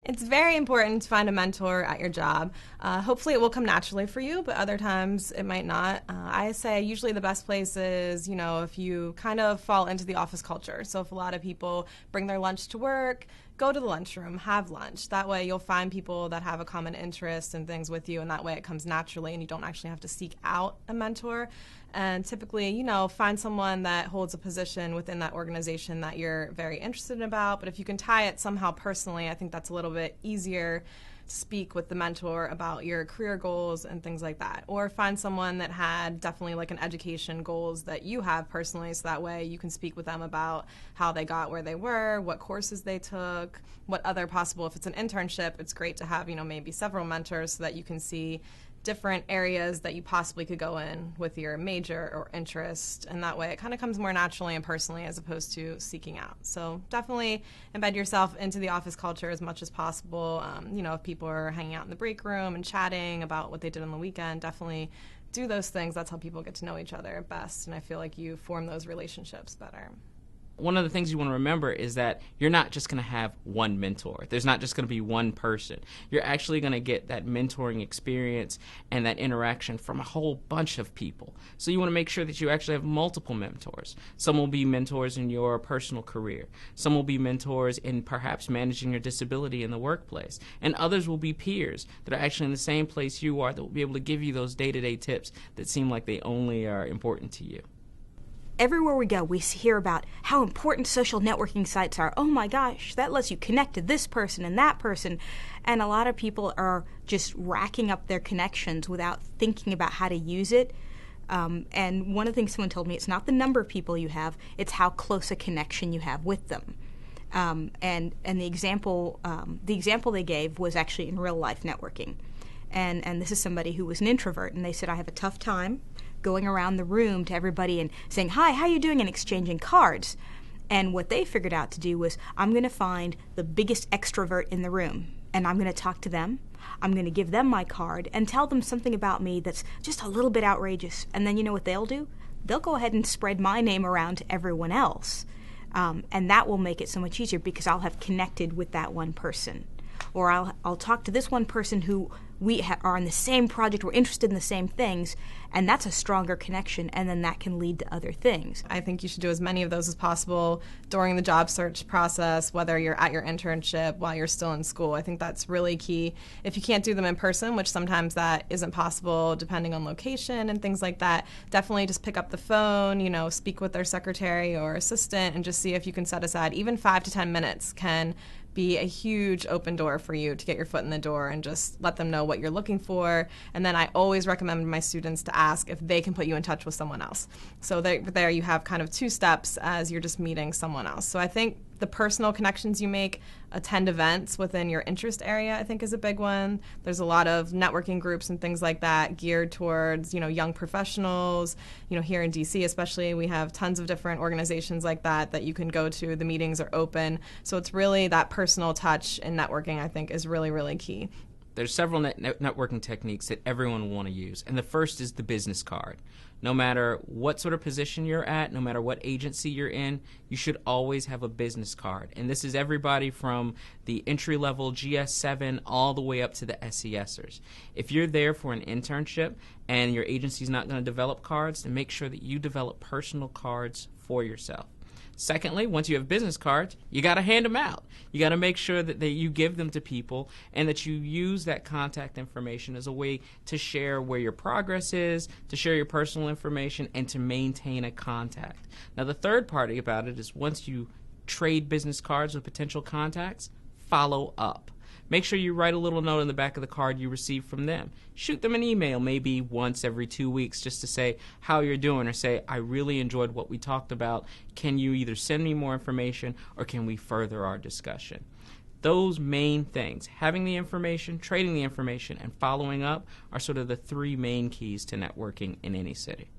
It's very important to find a mentor at your job. Hopefully, it will come naturally for you, but other times it might not. I say usually the best place is, if you kind of fall into the office culture. So if a lot of people bring their lunch to work, go to the lunchroom, have lunch. That way you'll find people that have a common interest and things with you, and that way it comes naturally and you don't actually have to seek out a mentor. And typically, find someone that holds a position within that organization that you're very interested in about. But if you can tie it somehow personally, I think that's a little bit easier to speak with the mentor about your career goals and things like that. Or find someone that had definitely like an education goals that you have personally, so that way you can speak with them about how they got where they were, what courses they took, what other possible, if it's an internship, it's great to have, maybe several mentors so that you can see different areas that you possibly could go in with your major or interest, and that way it kind of comes more naturally and personally as opposed to seeking out. So definitely embed yourself into the office culture as much as possible. If people are hanging out in the break room and chatting about what they did on the weekend, definitely do those things. That's how people get to know each other best, and I feel like you form those relationships better. One of the things you want to remember is that you're not just going to have one mentor. There's not just going to be one person. You're actually going to get that mentoring experience and that interaction from a whole bunch of people. So you want to make sure that you actually have multiple mentors. Some will be mentors in your personal career. Some will be mentors in perhaps managing your disability in the workplace. And others will be peers that are actually in the same place you are that will be able to give you those day-to-day tips that seem like they only are important to you. Everywhere we go, we hear about how important social networking sites are. Oh my gosh, that lets you connect to this person and that person. And a lot of people are just racking up their connections without thinking about how to use it. And one of the things someone told me, it's not the number of people you have, it's how close a connection you have with them. And the example they gave was actually in real life networking. And this is somebody who was an introvert, and they said, I have a tough time going around the room to everybody and saying, hi, how you doing, and exchanging cards. And what they figured out to do was, I'm going to find the biggest extrovert in the room, and I'm going to talk to them. I'm going to give them my card and tell them something about me that's just a little bit outrageous. And then you know what they'll do? They'll go ahead and spread my name around to everyone else. And that will make it so much easier because I'll have connected with that one person. Or I'll talk to this one person who we are on the same project, we're interested in the same things, and that's a stronger connection, and then that can lead to other things. I think you should do as many of those as possible during the job search process, whether you're at your internship, while you're still in school. I think that's really key. If you can't do them in person, which sometimes that isn't possible depending on location and things like that, definitely just pick up the phone, speak with their secretary or assistant, and just see if you can set aside even 5 to 10 minutes can be a huge open door for you to get your foot in the door and just let them know what you're looking for. And then I always recommend my students to ask if they can put you in touch with someone else. So there you have kind of 2 steps as you're just meeting someone else. So I think the personal connections you make, attend events within your interest area, I think is a big one. There's a lot of networking groups and things like that geared towards, young professionals. Here in DC especially, we have tons of different organizations like that you can go to. The meetings are open. So it's really that personal touch and networking, I think, is really, really key. There's several networking techniques that everyone will want to use, and the first is the business card. No matter what sort of position you're at, no matter what agency you're in, you should always have a business card. And this is everybody from the entry-level GS7 all the way up to the SESers. If you're there for an internship and your agency's not going to develop cards, then make sure that you develop personal cards for yourself. Secondly, once you have business cards, you got to hand them out. You got to make sure that you give them to people and that you use that contact information as a way to share where your progress is, to share your personal information, and to maintain a contact. Now, the third part about it is once you trade business cards with potential contacts, follow up. Make sure you write a little note on the back of the card you receive from them. Shoot them an email maybe once every 2 weeks just to say how you're doing, or say, I really enjoyed what we talked about. Can you either send me more information or can we further our discussion? Those main things, having the information, trading the information, and following up, are sort of the 3 main keys to networking in any city.